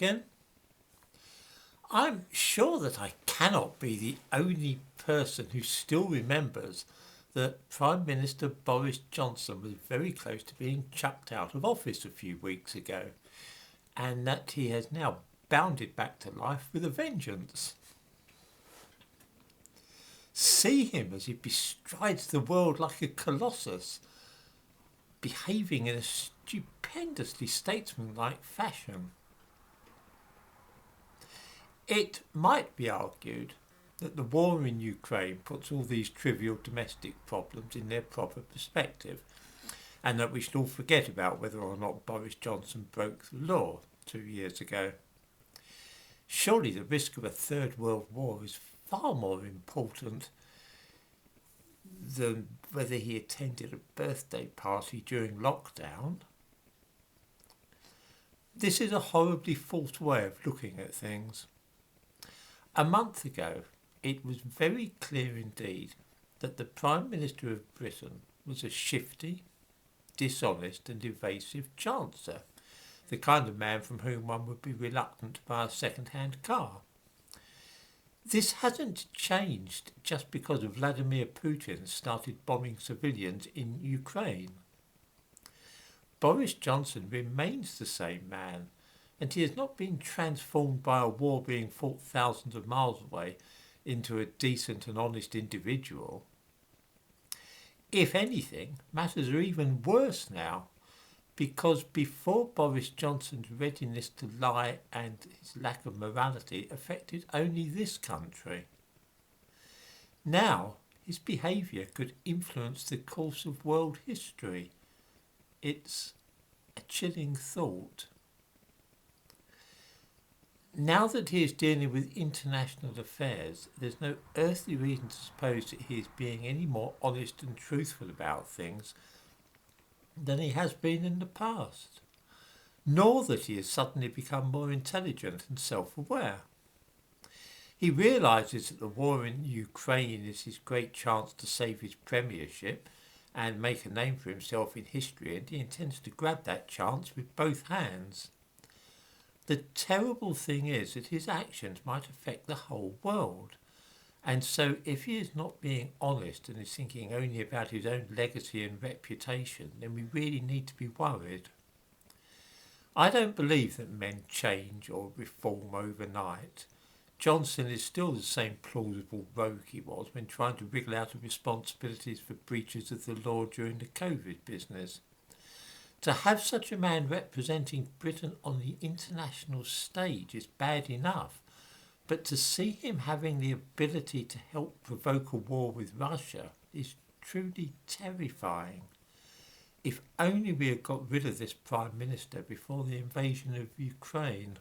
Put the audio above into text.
again. I'm sure that I cannot be the only person who still remembers that Prime Minister Boris Johnson was very close to being chucked out of office a few weeks ago, and that he has now bounded back to life with a vengeance. See him as he bestrides the world like a colossus, behaving in a stupendously statesmanlike fashion. It might be argued that the war in Ukraine puts all these trivial domestic problems in their proper perspective, and that we should all forget about whether or not Boris Johnson broke the law 2 years ago. Surely the risk of a third world war is far more important than whether he attended a birthday party during lockdown. This is a horribly false way of looking at things. A month ago, it was very clear indeed that the Prime Minister of Britain was a shifty, dishonest and evasive Chancellor, the kind of man from whom one would be reluctant to buy a second-hand car. This hasn't changed just because Vladimir Putin started bombing civilians in Ukraine. Boris Johnson remains the same man, and he has not been transformed by a war being fought thousands of miles away into a decent and honest individual. If anything, matters are even worse now, because before Boris Johnson's readiness to lie and his lack of morality affected only this country. Now his behaviour could influence the course of world history. It's a chilling thought. Now that he is dealing with international affairs, there's no earthly reason to suppose that he is being any more honest and truthful about things than he has been in the past, nor that he has suddenly become more intelligent and self-aware. He realises that the war in Ukraine is his great chance to save his premiership and make a name for himself in history, and he intends to grab that chance with both hands. The terrible thing is that his actions might affect the whole world, and so if he is not being honest and is thinking only about his own legacy and reputation, then we really need to be worried. I don't believe that men change or reform overnight. Johnson is still the same plausible rogue he was when trying to wriggle out of responsibilities for breaches of the law during the COVID business. To have such a man representing Britain on the international stage is bad enough, but to see him having the ability to help provoke a war with Russia is truly terrifying. If only we had got rid of this Prime Minister before the invasion of Ukraine.